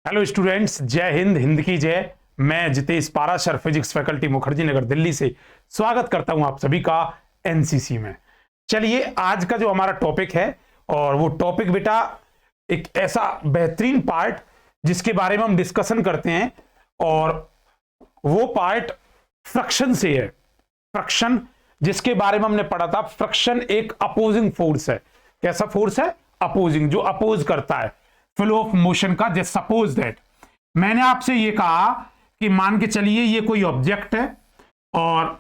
Hello students, जय हिंद, हिंद की जय। मैं जितेश पाराशर, फिजिक्स फैकल्टी मुखर्जी नगर दिल्ली से स्वागत करता हूं आप सभी का एनसीसी में। चलिए, आज का जो हमारा टॉपिक है, और वो टॉपिक बेटा एक ऐसा बेहतरीन पार्ट जिसके बारे में हम डिस्कशन करते हैं, और वो पार्ट फ्रिक्शन से है। फ्रिक्शन जिसके बारे में हमने पढ़ा था, फ्रिक्शन एक अपोजिंग फोर्स है। कैसा फोर्स है? अपोजिंग, जो अपोज करता है फ्लो ऑफ मोशन का। जस्ट सपोज दैट मैंने आपसे ये कहा कि मान के चलिए ये कोई ऑब्जेक्ट है, और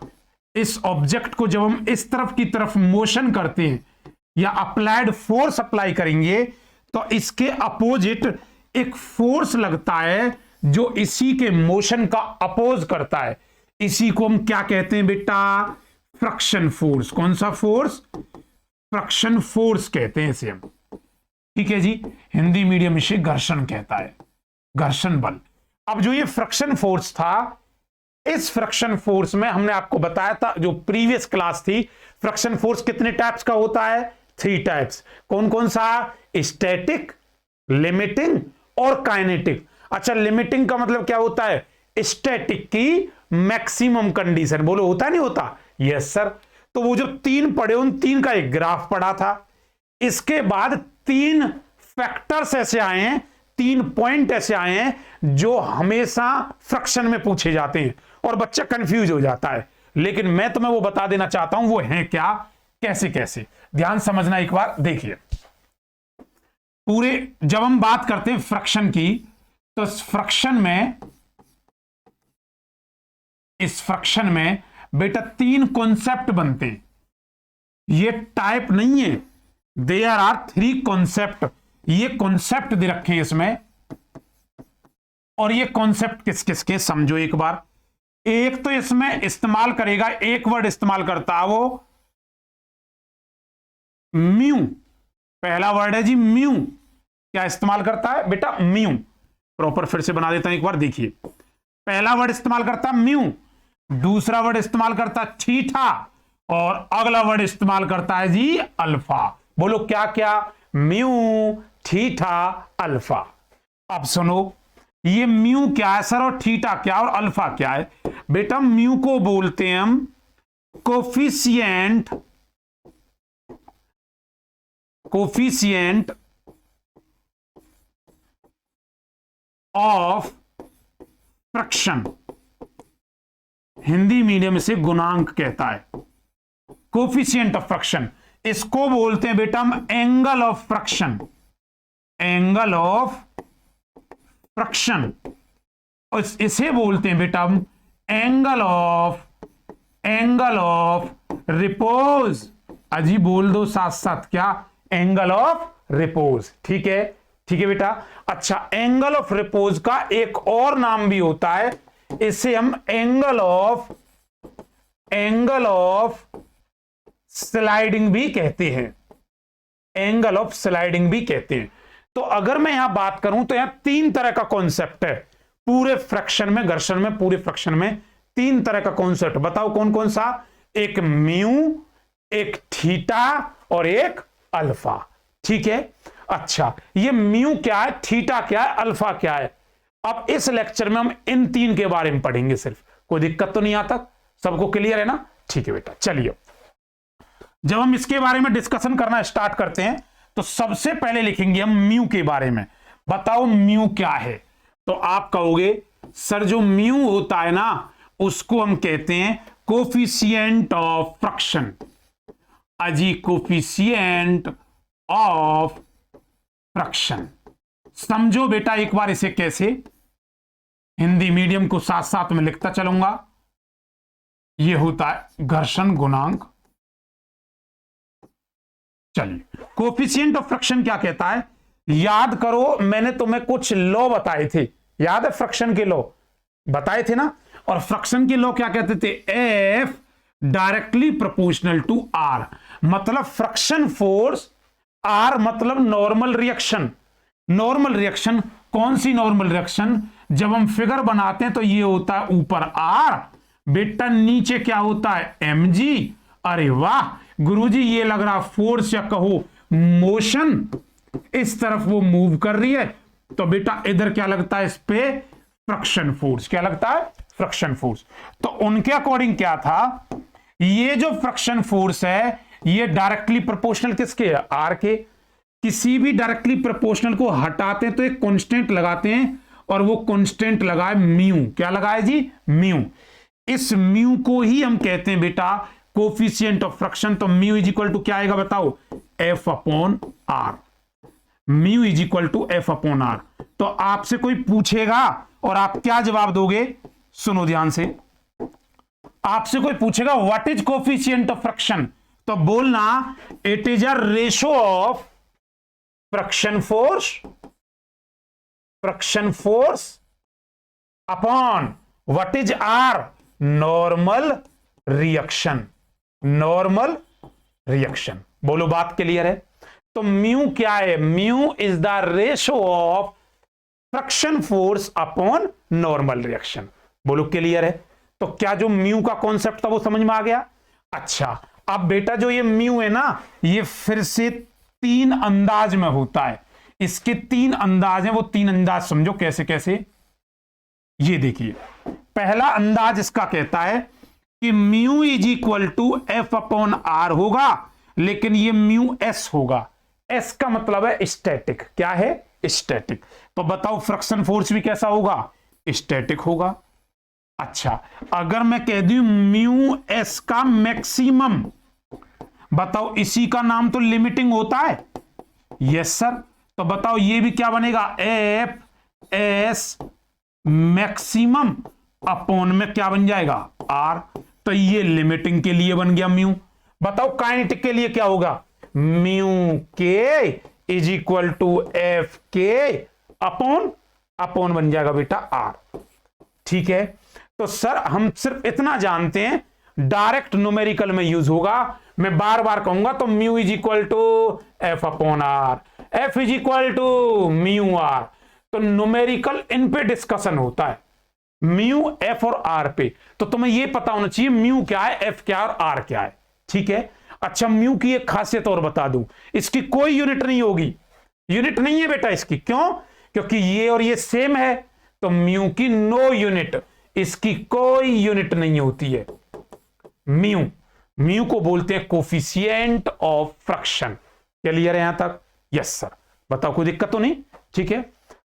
इस ऑब्जेक्ट को जब हम इस तरफ की तरफ मोशन करते हैं या अप्लाइड फोर्स अप्लाई करेंगे, तो इसके अपोजिट एक फोर्स लगता है जो इसी के मोशन का अपोज करता है। इसी को हम क्या कहते हैं बेटा? Friction force. कौन सा फोर्स? फ्रिक्शन फोर्स कहते हैं इसे हम। ठीक है जी, हिंदी मीडियम इसे घर्षण कहता है, घर्षण बल। अब जो ये फ्रिक्शन फोर्स था, इस फ्रिक्शन फोर्स में हमने आपको बताया था, जो प्रीवियस क्लास थी, फ्रिक्शन फोर्स कितने टाइप्स का होता है? 3 टाइप्स। कौन कौन सा? स्टैटिक, लिमिटिंग और काइनेटिक। अच्छा, लिमिटिंग का मतलब क्या होता है? स्टैटिक की मैक्सिमम कंडीशन। बोलो, होता नहीं होता? Yes sir. तो वो जो 3 पढ़े, उन 3 का एक ग्राफ पढ़ा था। इसके बाद 3 फैक्टर्स ऐसे आए हैं, 3 पॉइंट ऐसे आए हैं जो हमेशा फ्रिक्शन में पूछे जाते हैं और बच्चा कंफ्यूज हो जाता है। लेकिन मैं तुम्हें वो बता देना चाहता हूं वो है क्या, कैसे कैसे। ध्यान समझना एक बार, देखिए। पूरे जब हम बात करते हैं फ्रिक्शन की, तो इस फ्रिक्शन में बेटा 3 कॉन्सेप्ट बनते हैं। ये टाइप नहीं है, देयर आर 3 कॉन्सेप्ट। ये कॉन्सेप्ट दे रखे हैं इसमें, और ये कॉन्सेप्ट किस किस के समझो एक बार। एक तो इसमें इस्तेमाल करेगा, एक वर्ड इस्तेमाल करता है वो म्यू। पहला वर्ड है जी म्यू। क्या इस्तेमाल करता है बेटा? म्यू। प्रॉपर फिर से बना देता हूं एक बार, देखिए। पहला वर्ड इस्तेमाल करता है म्यू, दूसरा वर्ड इस्तेमाल करता है थीटा, और अगला वर्ड इस्तेमाल करता है जी अल्फा। बोलो क्या क्या? Mu, theta, alpha. अब सुनो, ये म्यू क्या है सर, और थीटा क्या, और अल्फा क्या है? बेटा म्यू को बोलते हैं हम coefficient of friction. Hindi medium से गुणांक कहता है, कोफिशिएंट ऑफ फ्रिक्शन। इसको बोलते हैं बेटा हम angle of friction. Angle of friction. और इसे बोलते हैं बेटा हम एंगल ऑफ रिपोज। अजी बोल दो साथ साथ, क्या? Angle of repose. ठीक है, ठीक है बेटा। अच्छा, एंगल ऑफ रिपोज का एक और नाम भी होता है, इसे हम एंगल ऑफ स्लाइडिंग भी कहते हैं। एंगल ऑफ स्लाइडिंग भी कहते हैं। तो अगर मैं यहां बात करूं, तो यहां 3 तरह का कॉन्सेप्ट है पूरे फ्रिक्शन में, घर्षण में, पूरे फ्रिक्शन में 3 तरह का कॉन्सेप्ट। बताओ कौन कौन सा? एक म्यू, एक थीटा और एक अल्फा। ठीक है। अच्छा, ये म्यू क्या है, थीटा क्या है, अल्फा क्या है? अब इस लेक्चर में हम इन 3 के बारे में पढ़ेंगे सिर्फ। कोई दिक्कत तो नहीं आता? सबको क्लियर है ना? ठीक है बेटा। चलिए, जब हम इसके बारे में डिस्कशन करना स्टार्ट करते हैं, तो सबसे पहले लिखेंगे हम म्यू के बारे में। बताओ म्यू क्या है? तो आप कहोगे सर, जो म्यू होता है ना, उसको हम कहते हैं कोफिशिएंट ऑफ फ्रिक्शन। अजी, कोफिशिएंट ऑफ फ्रिक्शन। समझो बेटा एक बार इसे कैसे। हिंदी मीडियम को साथ साथ में लिखता चलूंगा। यह होता है घर्षण गुणांक। चलिए, कोफिशिएंट ऑफ फ्रिक्शन क्या कहता है? याद करो, मैंने तुम्हें कुछ लॉ बताए थे, याद है? फ्रिक्शन के लॉ बताए थे ना। और फ्रिक्शन के लॉ क्या कहते थे? F directly proportional to R. मतलब फ्रिक्शन फोर्स, आर मतलब नॉर्मल रिएक्शन। नॉर्मल रिएक्शन, कौन सी नॉर्मल रिएक्शन? जब हम फिगर बनाते हैं तो ये होता है ऊपर आर, बेटा नीचे क्या होता है? M G. अरे वाह गुरुजी, ये लग रहा फोर्स या कहो मोशन। इस तरफ वो मूव कर रही है, तो बेटा इधर क्या लगता है, इस पे फ्रिक्शन फोर्स। क्या लगता है, फ्रिक्शन फोर्स। तो उनके अकॉर्डिंग क्या था, ये जो फ्रिक्शन फोर्स है ये डायरेक्टली प्रोपोर्शनल किसके, आर के। किसी भी डायरेक्टली प्रोपोर्शनल को हटाते हैं तो एक कांस्टेंट लगाते हैं, और वो कांस्टेंट लगाए म्यू। क्या लगाए जी, म्यू। इस म्यू को ही हम कहते हैं बेटा कोफिशिएंट ऑफ फ्रिक्शन। तो म्यू इज इक्वल टू क्या आएगा बताओ, F upon R. Mu is equal to F upon R. तो आपसे कोई पूछेगा और आप क्या जवाब दोगे, सुनो ध्यान से। आपसे कोई पूछेगा what is coefficient of friction, तो बोलना it is a ratio of friction force upon what is R, normal reaction. Normal reaction, बोलो बात क्लियर है। तो म्यू क्या है, mu is the ratio of friction force upon normal reaction. बोलो clear है। तो क्या जो म्यू का कॉन्सेप्ट था वो समझ में आ गया। अच्छा, अब बेटा जो ये म्यू है ना, ये फिर से तीन अंदाज में होता है। इसके तीन अंदाज हैं, वो तीन अंदाज समझो कैसे कैसे। ये देखिए, पहला अंदाज इसका कहता है कि mu is equal to F upon R होगा, लेकिन ये म्यू एस होगा। एस का मतलब है स्टैटिक। क्या है, स्टैटिक। तो बताओ फ्रिक्शन फोर्स भी कैसा होगा, स्टैटिक होगा। अच्छा, अगर मैं कह दूं म्यू एस का मैक्सिमम, बताओ इसी का नाम तो लिमिटिंग होता है। Yes sir. तो बताओ ये भी क्या बनेगा, एफ एस मैक्सिमम अपॉन में क्या बन जाएगा, आर। तो ये लिमिटिंग के लिए बन गया म्यू। बताओ काइनेटिक के लिए क्या होगा, mu K is equal to F K upon, upon बन जाएगा बेटा आर। ठीक है। तो सर हम सिर्फ इतना जानते हैं, डायरेक्ट न्यूमेरिकल में यूज होगा। मैं बार बार कहूंगा तो mu is equal to F upon R, F is equal to mu R. तो न्यूमेरिकल इन पे डिस्कशन होता है, म्यू एफ और आर पे। तो तुम्हें यह पता होना चाहिए म्यू क्या है, एफ क्या है और आर क्या है। ठीक है। अच्छा, म्यू की एक खासियत और बता दूं, इसकी कोई यूनिट नहीं होगी। यूनिट नहीं है बेटा इसकी, क्यों, क्योंकि ये और ये सेम है। तो म्यू की नो यूनिट, इसकी कोई यूनिट नहीं होती है। म्यू, म्यू को बोलते हैं कोफिशिएंट ऑफ फ्रिक्शन। क्लियर है यहां तक, यस सर। बताओ कोई दिक्कत तो नहीं, ठीक है।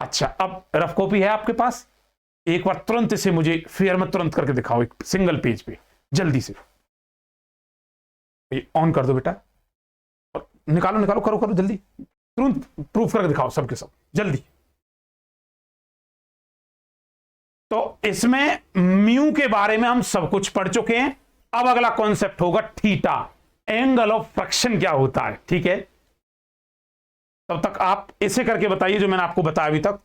अच्छा, अब रफ कॉपी है आपके पास, एक बार तुरंत से मुझे फेयर में तुरंत करके दिखाओ, एक सिंगल पेज पे जल्दी से। ऑन कर दो बेटा, और निकालो निकालो, करो करो जल्दी, तुरंत प्रूफ करके दिखाओ सबके सब जल्दी। तो इसमें म्यू के बारे में हम सब कुछ पढ़ चुके हैं। अब अगला कॉन्सेप्ट होगा थीटा, एंगल ऑफ फ्रिक्शन क्या होता है। ठीक है, तब तक आप इसे करके बताइए जो मैंने आपको बताया अभी तक,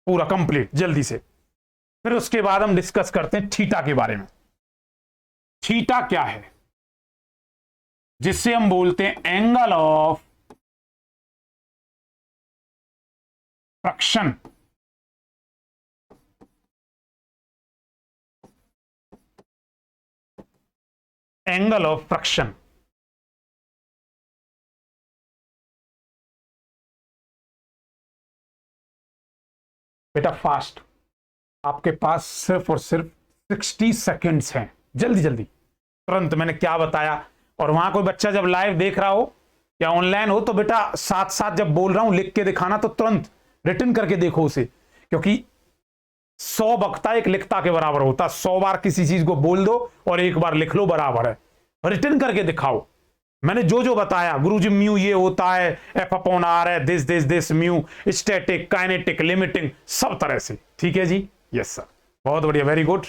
पूरा कंप्लीट जल्दी से। फिर उसके बाद हम डिस्कस करते हैं थीटा के बारे में। थीटा क्या है, जिससे हम बोलते हैं angle of friction. Angle of friction, बेटा फास्ट, आपके पास सिर्फ और सिर्फ 60 सेकेंड्स हैं, जल्दी जल्दी तुरंत। मैंने क्या बताया, और वहां कोई बच्चा जब लाइव देख रहा हो या ऑनलाइन हो तो बेटा साथ साथ जब बोल रहा हूं लिख के दिखाना, तो तुरंत रिटर्न करके देखो उसे, क्योंकि 100 वक्ता एक लिखता के बराबर होता। 100 बार किसी चीज को बोल दो और एक बार लिख लो, बराबर है। रिटर्न करके दिखाओ। मैंने जो जो बताया, गुरुजी म्यू ये होता है, एफ अपॉन आर है, this mu, static, kinetic, limiting, सब तरह से। ठीक है जी, यस सर, बहुत बढ़िया, वेरी गुड।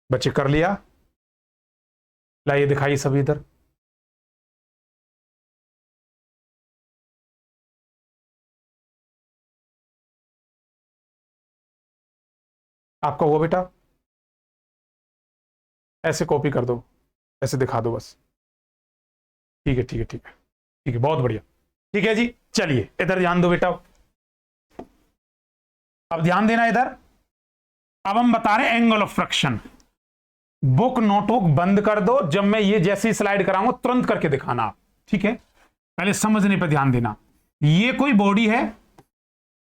बच्चे कर लिया, लाइए दिखाइए सभी इधर। आपका हुआ बेटा, ऐसे कॉपी कर दो, ऐसे दिखा दो बस। ठीक है ठीक है ठीक है ठीक है, बहुत बढ़िया। ठीक है जी, चलिए इधर ध्यान दो बेटा, अब ध्यान देना इधर। अब हम बता रहे हैं angle of fraction. Book notebook बंद कर दो, जब मैं ये जैसी स्लाइड कराऊंगा तुरंत करके दिखाना आप, ठीक है। पहले समझने पर ध्यान देना। ये कोई बॉडी है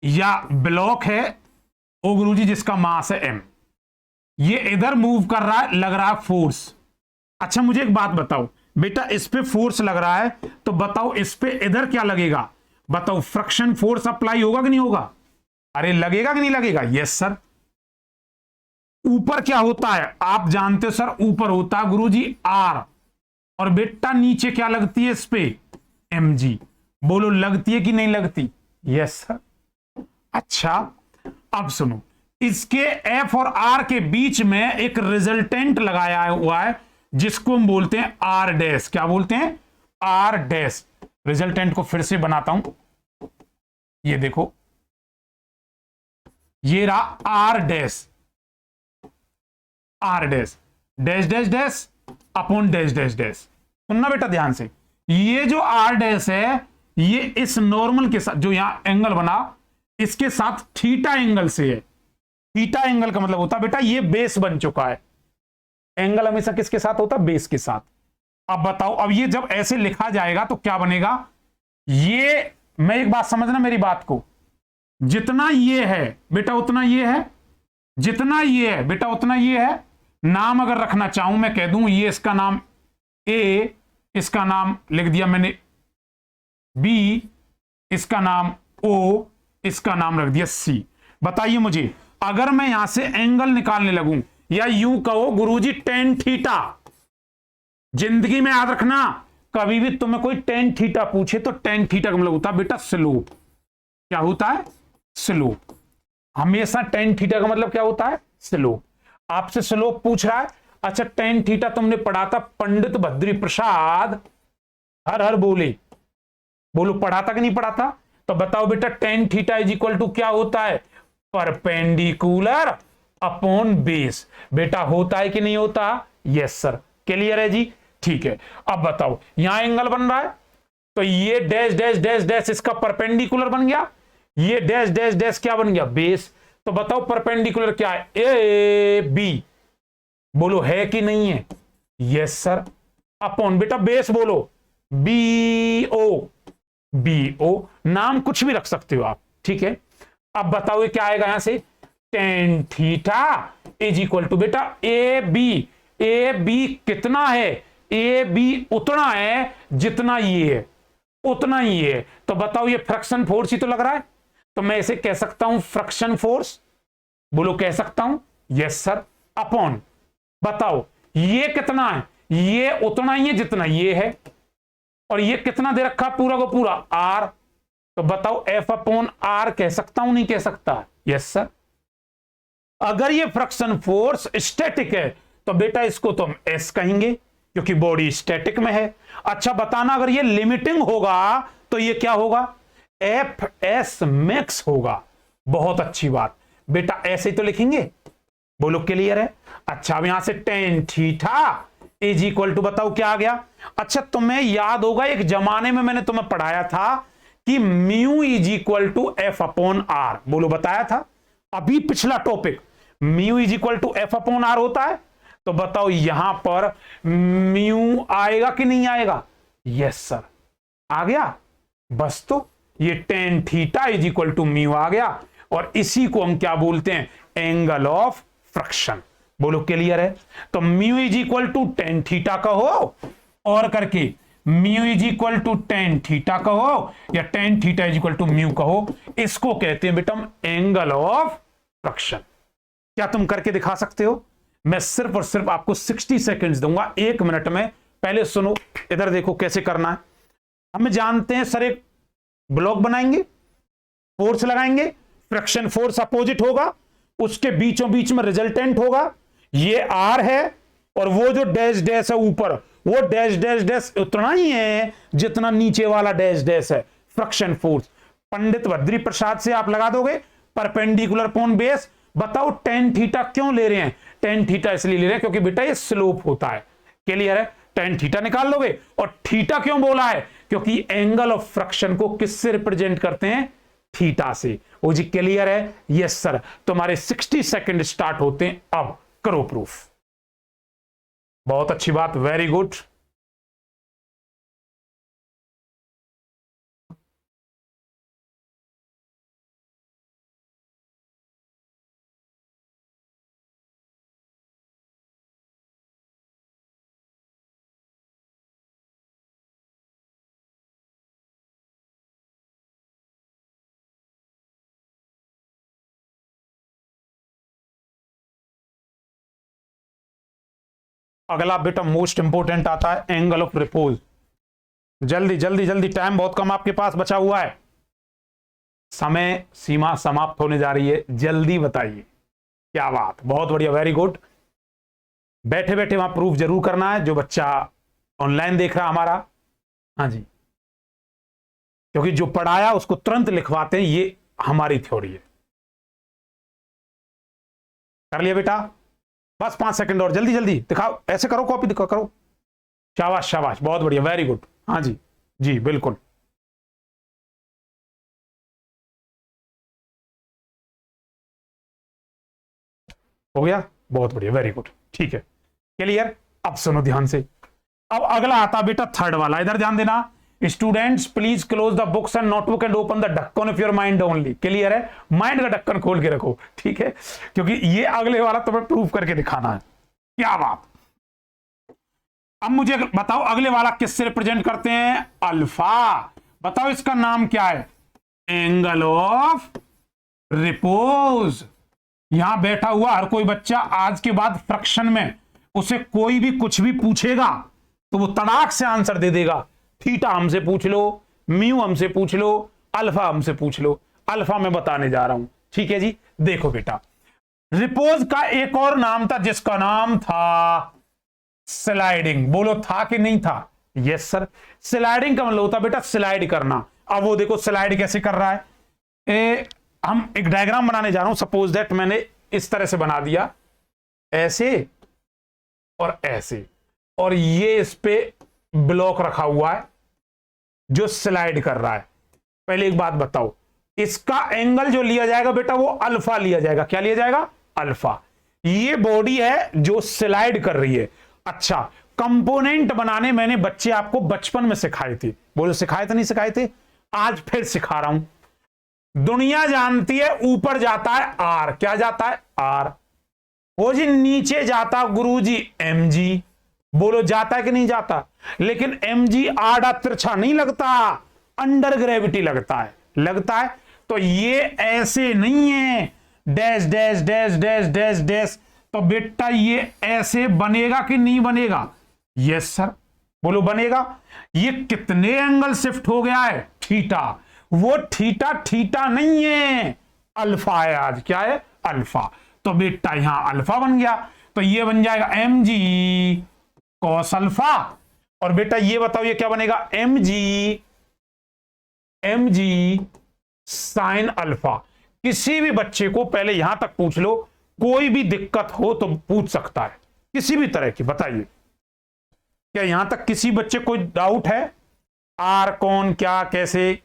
या ब्लॉक है ओ गुरुजी जिसका मास है m, ये इधर मूव कर रहा है, लग रहा है फोर्स। अच्छा मुझे एक बात बताओ बेटा, इस पे फोर्स लग रहा है तो बताओ इस पे इधर क्या लगेगा, बताओ फ्रिक्शन फोर्स अप्लाई होगा कि नहीं होगा? अरे लगेगा कि नहीं लगेगा? Yes sir. ऊपर क्या होता है आप जानते हो सर, ऊपर होता है गुरुजी R, और बेटा नीचे क्या लगती है इस पे mg। बोलो लगती है कि नहीं लगती? Yes sir. अच्छा अब सुनो, इसके F और R के बीच में एक रिजल्टेंट लगाया हुआ है जिसको हम बोलते हैं R डैश। क्या बोलते हैं? R dash. रिजल्टेंट को फिर से बनाता हूं, ये देखो, ये रहा R dash, R dash, dash dash dash upon dash dash dash. सुनना बेटा ध्यान से, ये जो R डैश है ये इस नॉर्मल के साथ जो यहां एंगल बना इसके साथ थीटा एंगल से है। थीटा एंगल का मतलब होता है बेटा ये बेस बन चुका है। एंगल हमेशा किसके साथ होता है? बेस के साथ। अब बताओ, अब ये जब ऐसे लिखा जाएगा तो क्या बनेगा? ये, मैं एक बात समझना मेरी बात को, जितना ये है बेटा उतना ये है, जितना ये है बेटा उतना ये है। नाम अगर रखना चाहूं मैं कह दूं ये इसका नाम A, इसका नाम लिख दिया मैंने B, इसका नाम O, इसका नाम रख दिया C। बताइए मुझे, अगर मैं यहां से एंगल निकालने लगूं, या यूं कहो गुरुजी टेन थीटा, जिंदगी में याद रखना कभी भी तुम्हें कोई टेन थीटा पूछे तो टेन थीटा का मतलब होता है बेटा स्लोप। क्या होता है? स्लोप। हमेशा टेन थीटा का मतलब क्या होता है? स्लोप। आपसे स्लोप पूछ रहा है, अच्छा टेन थीटा तुमने पढ़ा था पंडित भद्री प्रसाद, हर हर बोले, बोलो पढ़ा था कि नहीं पढ़ा था? तो बताओ बेटा tan theta is equal to क्या होता है? Perpendicular upon base. बेटा होता है कि नहीं होता? Yes sir. क्लियर है जी? ठीक है। अब बताओ यहां एंगल बन रहा है तो ये डैश डैश डैश डैश इसका परपेंडिकुलर बन गया, ये डैश डैश डैश क्या बन गया? बेस। तो बताओ परपेंडिकुलर क्या है? A B. बोलो है कि नहीं है? Yes sir. अपॉन बेटा बेस बोलो बी ओ। बी ओ, नाम कुछ भी रख सकते हो आप, ठीक है। अब बताओ ये क्या आएगा यहां से? Tan theta is equal to बेटा ए बी। ए बी कितना है? ए बी उतना है जितना ये है, उतना ही है। तो बताओ ये फ्रिक्शन फोर्स ही तो लग रहा है, तो मैं इसे कह सकता हूं फ्रिक्शन फोर्स। बोलो कह सकता हूं? Yes sir. अपॉन बताओ ये कितना है? ये उतना ही है जितना ये है, और ये कितना दे रखा पूरा को पूरा? आर। तो बताओ एफ अपॉन आर कह सकता हूं नहीं कह सकता? Yes sir. अगर ये फ्रिक्शन फोर्स स्टैटिक है तो बेटा इसको तो हम एस कहेंगे क्योंकि बॉडी स्टैटिक में है। अच्छा बताना अगर ये लिमिटिंग होगा तो ये क्या होगा? एफ एस मैक्स होगा। बहुत अच्छी बात बेटा, ऐसे ही तो लिखेंगे। बोलो क्लियर है? अच्छा अब यहां से tan theta is equal to बताओ क्या आ गया? अच्छा तुम्हें याद होगा एक जमाने में मैंने तुम्हें पढ़ाया था कि mu is equal to F upon R. बोलो बताया था अभी पिछला topic, mu is equal to F upon R होता है। तो बताओ यहां पर म्यू आएगा कि नहीं आएगा? यस सर आ गया। बस तो ये tan theta is equal to mu आ गया, और इसी को हम क्या बोलते हैं? Angle of friction. बोलो क्लियर है? तो mu is equal to tan theta कहो, और करके mu is equal to tan theta कहो, या tan theta is equal to mu कहो, इसको कहते हैं बेटा एंगल ऑफ फ्रिक्शन। क्या तुम करके दिखा सकते हो? मैं सिर्फ और सिर्फ आपको 60 सेकंड्स दूंगा, 1 मिनट में। पहले सुनो, इधर देखो कैसे करना है। हम जानते हैं सर एक ब्लॉक बनाएंगे, फोर्स लगाएंगे, फ्रिक्शन फोर्स अपोजिट होगा, उसके बीचों बीच में रिजल्टेंट होगा, ये आर है, और वो जो डैश डैश है ऊपर, वो डैश डैश डैश उतना ही है जितना नीचे वाला डैश डैश है, फ्रिक्शन फोर्स। पंडित भद्री प्रसाद से आप लगा दोगे परपेंडिकुलर अपॉन बेस। बताओ टेन थीटा क्यों ले रहे हैं? टेन थीटा इसलिए ले रहे हैं क्योंकि बेटा ये स्लोप होता है। क्लियर है? टेन थीटा निकाल लोगे। और थीटा क्यों बोला है? क्योंकि एंगल ऑफ फ्रैक्शन को किससे रिप्रेजेंट करते हैं? थीटा से। वो जी क्लियर है? Yes sir. तुम्हारे 60 सेकंड स्टार्ट होते हैं। अब करो प्रूफ। बहुत अच्छी बात, वेरी गुड। अगला बेटा मोस्ट इंपोर्टेंट आता है एंगल ऑफ रिपोज। जल्दी जल्दी जल्दी, टाइम बहुत कम आपके पास बचा हुआ है, समय सीमा समाप्त होने जा रही है, जल्दी बताइए। क्या बात, बहुत बढ़िया, वेरी गुड। बैठे बैठे वहां प्रूफ जरूर करना है, जो बच्चा ऑनलाइन देख रहा हमारा। हाँ जी, क्योंकि जो पढ़ाया उसको तुरंत लिखवाते हैं, ये हमारी थ्योरी है। कर लिया बेटा? बस 5 सेकंड और, जल्दी जल्दी दिखाओ, ऐसे करो, कॉपी दिखाओ, करो। शाबाश शाबाश, बहुत बढ़िया, वेरी गुड। हाँ जी जी बिल्कुल। हो गया, बहुत बढ़िया, वेरी गुड, ठीक है, क्लियर। अब सुनो ध्यान से। अब अगला आता बेटा थर्ड वाला, इधर ध्यान देना। Students please close the books and notebook and open the ढक्कन of your mind only. Clear है? माइंड का ढक्कन खोल के रखो, ठीक है, क्योंकि ये अगले वाला तुम्हें प्रूव करके दिखाना है। क्या बात। अब मुझे बताओ अगले वाला किससे रिप्रेजेंट करते हैं? अल्फा। बताओ इसका नाम क्या है? Angle of repose. यहां बैठा हुआ हर कोई बच्चा आज के बाद फ्रैक्शन में उसे कोई भी कुछ भी पूछेगा तो वो तड़ाक से आंसर दे देगा। थीटा हमसे पूछ लो, म्यू हमसे पूछ लो, अल्फा हमसे पूछ लो, अल्फा मैं बताने जा रहा हूं, ठीक है जी। देखो बेटा, रिपोज का एक और नाम था जिसका नाम था स्लाइडिंग। बोलो था कि नहीं था? Yes sir. स्लाइडिंग का मतलब होता बेटा स्लाइड करना। अब वो देखो स्लाइड कैसे कर रहा है। हम एक डायग्राम बनाने जा रहा हूं, सपोज दैट मैंने इस तरह से बना दिया, ऐसे और ऐसे, और ये इस पे ब्लॉक रखा हुआ है जो स्लाइड कर रहा है। पहले एक बात बताओ, इसका एंगल जो लिया जाएगा बेटा वो अल्फा लिया जाएगा। क्या लिया जाएगा? अल्फा। ये बॉडी है जो स्लाइड कर रही है। अच्छा, कंपोनेंट बनाने मैंने बच्चे आपको बचपन में सिखाए थे। बोलो सिखाए थे नहीं सिखाए थे? आज फिर सिखा रहा हूं। दुनिया जानती है ऊपर जाता है आर। क्या जाता है? आर। वो जी नीचे जाता गुरुजी एम जी। बोलो जाता है कि नहीं जाता? लेकिन एम जी आड़ा तिरछा नहीं लगता, अंडर ग्रेविटी लगता है। लगता है तो ये ऐसे नहीं है, dash dash dash dash dash dash. तो बेटा ये ऐसे बनेगा कि नहीं बनेगा? Yes sir. बोलो बनेगा। ये कितने एंगल शिफ्ट हो गया है? थीटा। वो थीटा थीटा नहीं है, अल्फा है। आज क्या है? अल्फा। तो बेटा यहां अल्फा बन गया, तो ये बन जाएगा एम जी कॉस अल्फा। और बेटा ये बताओ ये क्या बनेगा? M G sine alpha. किसी भी बच्चे को पहले यहां तक पूछ लो, कोई भी दिक्कत हो तो पूछ सकता है, किसी भी तरह की। बताइए क्या यहां तक किसी बच्चे को डाउट है? आर कौन क्या कैसे?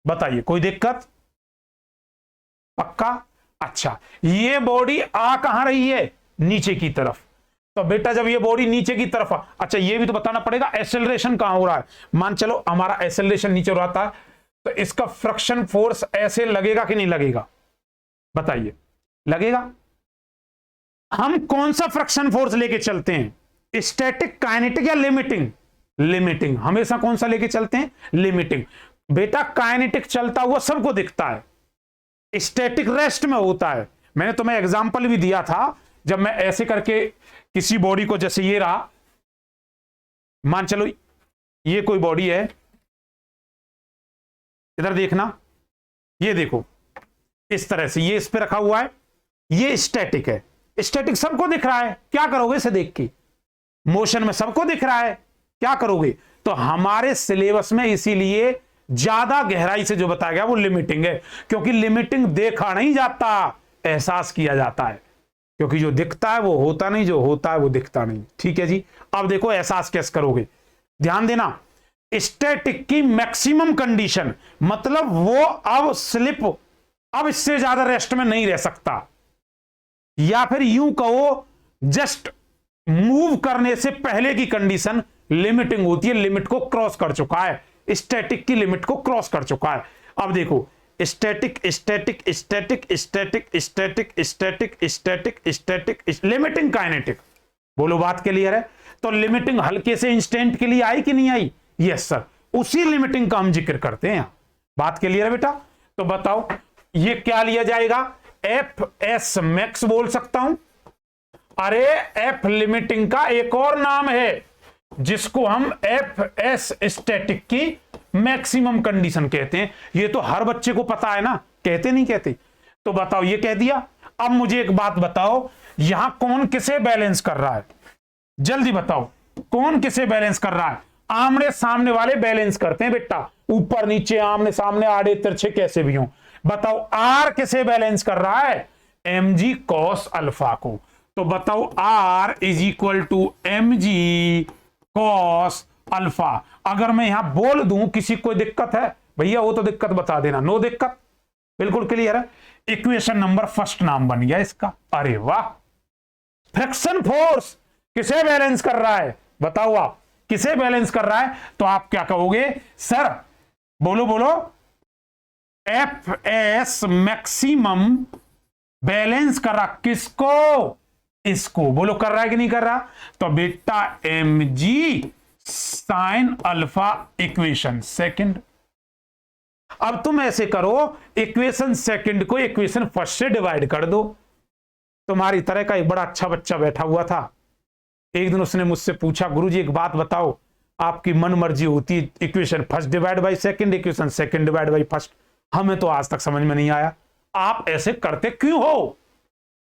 बताइए, कोई दिक्कत? पक्का? अच्छा, ये बॉडी आ कहां रही है? नीचे की तरफ। तो बेटा जब ये बॉडी नीचे की तरफ अच्छा ये भी तो बताना पड़ेगा एक्सेलरेशन कहां हो रहा है। मान चलो हमारा एक्सेलरेशन नीचे हो रहा था, तो इसका फ्रिक्शन फोर्स ऐसे लगेगा कि नहीं लगेगा? बताइए, लगेगा। हम कौन सा फ्रिक्शन फोर्स लेके चलते हैं? स्टैटिक, काइनेटिक या लिमिटिंग? लिमिटिंग। हमेशा कौन सा लेके चलते हैं? लिमिटिंग। बेटा काइनेटिक चलता हुआ सबको दिखता है, स्टैटिक रेस्ट में होता है। मैंने तुम्हें एग्जांपल भी दिया था, जब मैं ऐसे करके किसी बॉडी को, जैसे ये रहा, मान चलो ये कोई बॉडी है, इधर देखना, ये देखो इस तरह से ये इस पे रखा हुआ है, ये स्टैटिक है। स्टैटिक सबको दिख रहा है, क्या करोगे इसे देख के? मोशन में सबको दिख रहा है, क्या करोगे? तो हमारे सिलेबस में इसीलिए ज्यादा गहराई से जो बताया गया वो लिमिटिंग है, क्योंकि लिमिटिंग देखा नहीं जाता, एहसास किया जाता है। क्योंकि जो दिखता है वो होता नहीं, जो होता है वो दिखता नहीं। ठीक है जी। अब देखो एहसास कैसे करोगे, ध्यान देना। स्टैटिक की मैक्सिमम कंडीशन मतलब वो अब स्लिप, अब इससे ज्यादा रेस्ट में नहीं रह सकता, या फिर यूं कहो जस्ट मूव करने से पहले की कंडीशन लिमिटिंग होती है, लिमिट को क्रॉस कर चुका है, स्टैटिक की लिमिट को क्रॉस कर चुका है। अब देखो static static static static static static static static limiting kinetic. बोलो बात क्लियर है? तो लिमिटिंग हल्के से इंस्टेंट के लिए आई कि नहीं आई? यस सर, उसी लिमिटिंग का हम जिक्र करते हैं। बात क्लियर है बेटा? तो बताओ ये क्या लिया जाएगा? एफ एस मैक्स बोल सकता हूं। अरे एफ लिमिटिंग का एक और नाम है जिसको हम एफ एस स्टैटिक की मैक्सिमम कंडीशन कहते हैं। ये तो हर बच्चे को पता है ना, कहते नहीं कहते? तो बताओ ये कह दिया। अब मुझे एक बात बताओ, यहां कौन किसे बैलेंस कर रहा है? जल्दी बताओ कौन किसे बैलेंस कर रहा है? आमने सामने वाले बैलेंस करते हैं बेटा, ऊपर नीचे आमने सामने आड़े तिरछे कैसे भी हो। बताओ आर किसे बैलेंस कर रहा है? एम जी कॉस अल्फा को। तो बताओ R is equal to M G cos alpha. अगर मैं यहां बोल दूं किसी कोई दिक्कत है भैया, वो तो दिक्कत बता देना। नो दिक्कत, बिल्कुल क्लियर है। इक्वेशन नंबर फर्स्ट नाम बन गया इसका। अरे वाह। फ्रिक्शन फोर्स किसे बैलेंस कर रहा है? बताओ आप किसे बैलेंस कर रहा है? तो आप क्या कहोगे सर? बोलो बोलो। एफ एस मैक्सिमम बैलेंस कर रहा किसको? इसको। बोलो कर रहा है कि नहीं कर रहा? तो बेटा M G sine alpha equation second. अब तुम ऐसे करो, इक्वेशन सेकंड को इक्वेशन फर्स्ट से डिवाइड कर दो। तुम्हारी तरह का एक बड़ा अच्छा बच्चा बैठा हुआ था, एक दिन उसने मुझसे पूछा गुरुजी एक बात बताओ, आपकी मन मर्जी होती है equation first divide by second, equation second divide by first, हमें तो आज तक समझ में नहीं आया, आप ऐसे करते क्यों हो?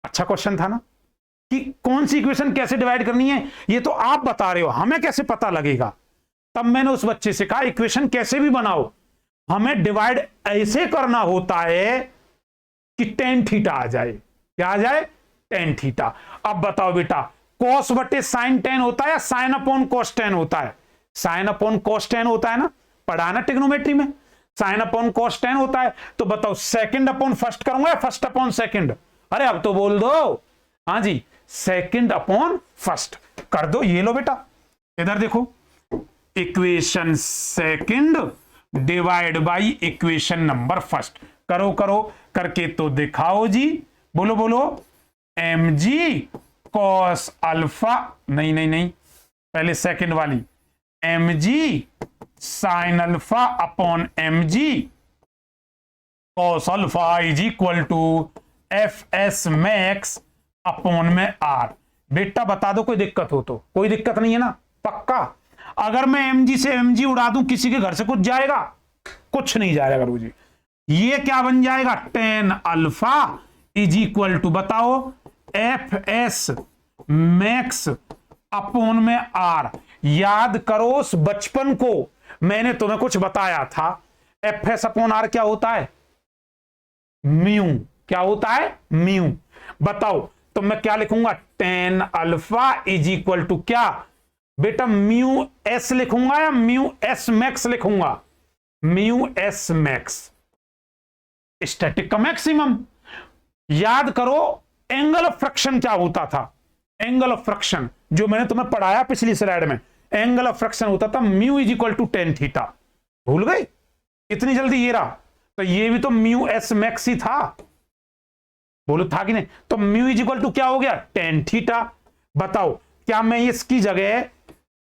अच्छा क्वेश्चन था ना, कि कौन सी इक्वेशन कैसे डिवाइड करनी है ये तो आप बता रहे हो, हमें कैसे पता लगेगा? तब मैंने उस बच्चे से कहा इक्वेशन कैसे भी बनाओ, हमें डिवाइड ऐसे करना होता है कि टेन थीटा आ जाए। क्या आ जाए? Tan theta. अब बताओ बेटा, कॉस बटे साइन टेन होता है या साइन अपॉन कॉस टेन होता है? साइन अपॉन कॉस टेन होता है ना, पढ़ा ना ट्रिग्नोमेट्री में, साइन अपॉन कॉस टेन होता है। तो बताओ सेकंड अपॉन फर्स्ट करूंगा या फर्स्ट अपॉन सेकंड? अरे अब तो बोल दो। हाँ जी, सेकंड अपॉन फर्स्ट कर दो। ये लो बेटा, इधर देखो, equation second divide by equation number first. करो करो, करके तो दिखाओ जी। बोलो बोलो। एम जी कॉस अल्फा, नहीं नहीं नहीं, पहले सेकंड वाली, M G sine alpha upon M G cos alpha is equal to F S max upon में आर। बेटा बता दो कोई दिक्कत हो तो? कोई दिक्कत नहीं है ना, पक्का? अगर मैं एम जी से एम जी उड़ा दूं, किसी के घर से कुछ जाएगा? कुछ नहीं जाएगा गुरुजी। ये क्या बन जाएगा? Tan alpha is equal to, बताओ, एफ एस मैक्स अपॉन में आर। याद करो उस बचपन को, मैंने तुम्हें कुछ बताया था। एफ एस अपॉन आर क्या होता है? म्यू। क्या होता है? म्यू। बताओ तो मैं क्या लिखूंगा? Tan alpha is equal to क्या बेटा? म्यू एस लिखूंगा या म्यू एस मैक्स लिखूंगा? म्यू एस मैक्स, स्टैटिक का मैक्सिमम। याद करो एंगल ऑफ फ्रिक्शन क्या होता था? एंगल ऑफ फ्रिक्शन जो मैंने तुम्हें पढ़ाया पिछली स्लाइड में, एंगल ऑफ फ्रिक्शन होता था mu is equal to tan theta. भूल गए इतनी जल्दी? ये रहा। तो ये भी तो म्यू एस मैक्स ही था। बोलो था कि नहीं? तो म्यू इज इक्वल टू क्या हो गया? Tan theta. बताओ क्या मैं इसकी जगह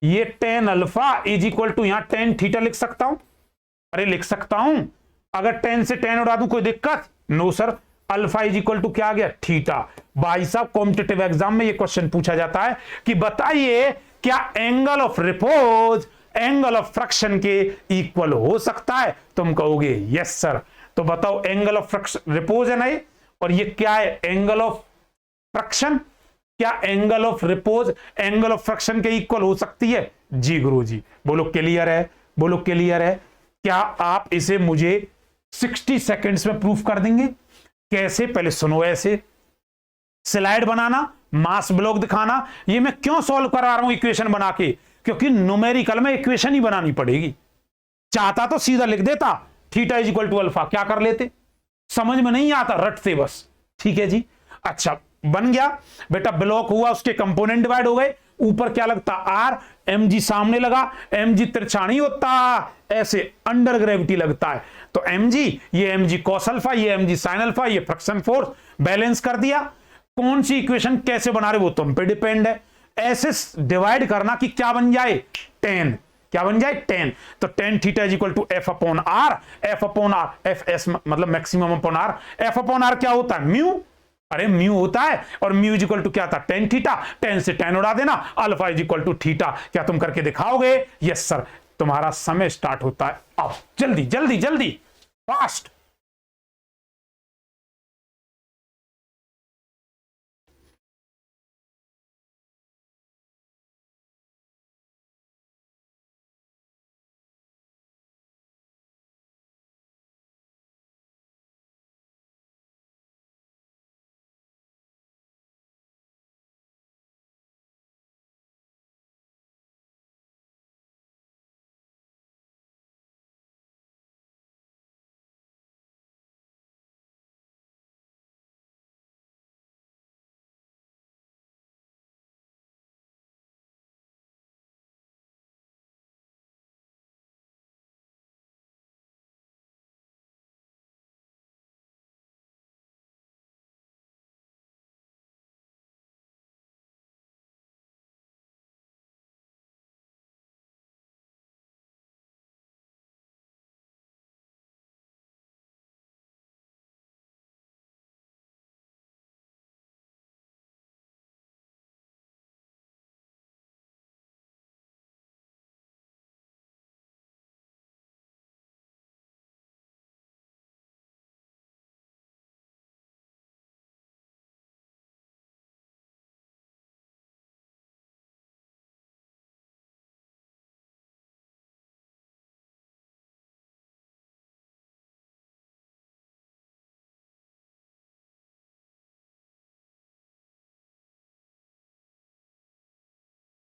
ये tan alpha is equal to यहां टेन थीटा लिख सकता हूं? अरे लिख सकता हूं। अगर टेन से टेन उड़ा दूं कोई दिक्कत? No sir. Alpha is equal to क्या आ गया? थीटा। भाई साहब कॉम्पिटिटिव एग्जाम में ये क्वेश्चन पूछा जाता है कि बताइए क्या angle of repose angle of friction के इक्वल हो सकता है? तुम कहोगे यस सर। तो बताओ एंगल ऑफ फ्रिक्शन रिपोज है ना ये, और ये क्या है? Angle of friction. क्या angle of repose angle of friction के इक्वल हो सकती है? जी गुरुजी। बोलो क्लियर है? बोलो क्लियर है? क्या आप इसे मुझे 60 सेकंड्स में प्रूफ कर देंगे? कैसे? पहले सुनो ऐसे। स्लाइड बनाना, मास ब्लॉक दिखाना। ये मैं क्यों सॉल्व करा रहा हूं इक्वेशन बना के, क्योंकि न्यूमेरिकल में इक्वेशन ही बनानी पड़ेगी। चाहता तो सीधा लिख देता theta is equal to alpha, क्या कर लेते, समझ में नहीं आता, रटते बस। ठीक है जी, अच्छा बन गया बेटा, ब्लॉक हुआ, उसके कंपोनेंट डिवाइड हो गए, ऊपर क्या लगता आर, एम जी सामने लगा, एम जी तिरछा नहीं होता, ऐसे अंडर ग्रेविटी लगता है, तो एम जी, ये एम जी कॉस अल्फा, ये एम जी साइन अल्फा, ये फ्रिक्शन फोर्स, बैलेंस कर दिया। कौन सी इक्वेशन कैसे बना रहे वो तुम पे डिपेंड है। ऐसे डिवाइड करना कि क्या बन जाए, टेन, क्या बन जाए, टेन। तो tan theta is equal to F upon R, F upon R, F S मतलब maximum upon R, F upon R क्या होता है, म्यू, अरे म्यू होता है, और म्यू इज इक्वल टू क्या था, टेन थीटा, टेन से टेन उड़ा देना, alpha is equal to theta. क्या तुम करके दिखाओगे, यस सर। तुम्हारा समय स्टार्ट होता है अब, जल्दी जल्दी जल्दी, फास्ट।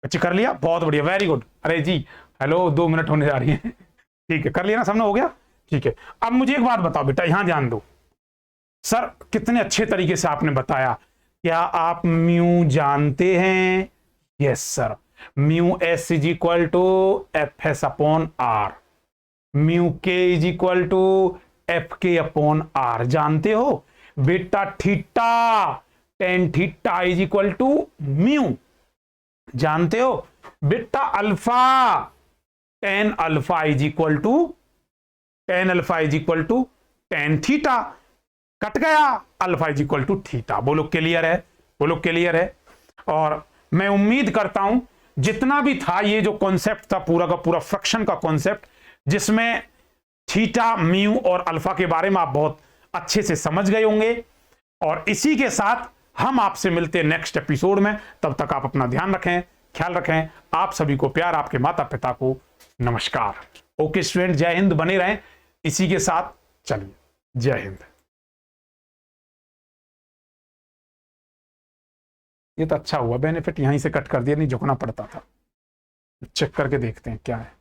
बच्चे कर लिया, बहुत बढ़िया, वेरी गुड। अरे जी हेलो, 2 मिनट होने जा रही है। ठीक है, कर लिया ना, सबने हो गया। ठीक है, अब मुझे एक बात बताओ बेटा, यहां ध्यान दो। सर कितने अच्छे तरीके से आपने बताया। क्या आप म्यू जानते हैं, yes sir, mu S is equal to F S upon R, mu K is equal to F K upon R, जानते हो बेटा। Theta, tan theta is equal to mu, जानते हो बेटा। Alpha, tan alpha is equal to, tan alpha is equal to tan theta, cut गया, alpha is equal to theta. बोलो clear है, बोलो क्लियर है। और मैं उम्मीद करता हूं जितना भी था ये जो कॉन्सेप्ट था पूरा का पूरा फ्रैक्शन का कॉन्सेप्ट, जिसमें थीटा, म्यू और अल्फा के बारे में आप बहुत अच्छे से समझ गए होंगे। और इसी के साथ हम आपसे मिलते हैं नेक्स्ट एपिसोड में। तब तक आप अपना ध्यान रखें, ख्याल रखें। आप सभी को प्यार, आपके माता पिता को नमस्कार। ओके स्टूडेंट, जय हिंद, बने रहें इसी के साथ। चलिए, जय हिंद। ये तो अच्छा हुआ, बेनिफिट यहीं से कट कर दिया, नहीं झुकना पड़ता था। चेक करके देखते हैं क्या है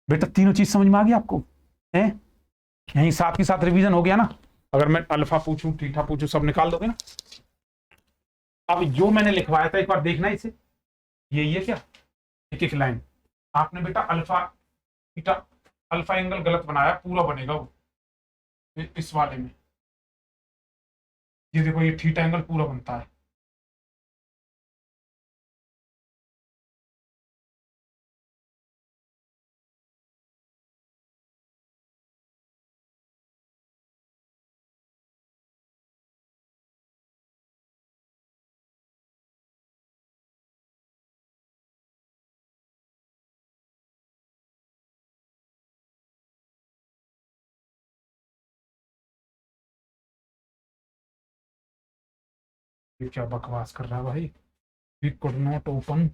बेटा। तीनों चीज समझ में आ गई आपको, है यहीं साथ के साथ रिवीजन हो गया ना। अगर मैं अल्फा पूछूं, थीटा पूछूं, सब निकाल दोगे ना। अब जो मैंने लिखवाया था एक बार देखना इसे, यही है क्या, एक एक लाइन। आपने बेटा अल्फा थीटा, अल्फा एंगल गलत बनाया, पूरा बनेगा वो इस वाले में। ये देखो, ये थीटा एंगल पूरा बनता है। ये क्या बकवास कर रहा है भाई, वी कुड नॉट ओपन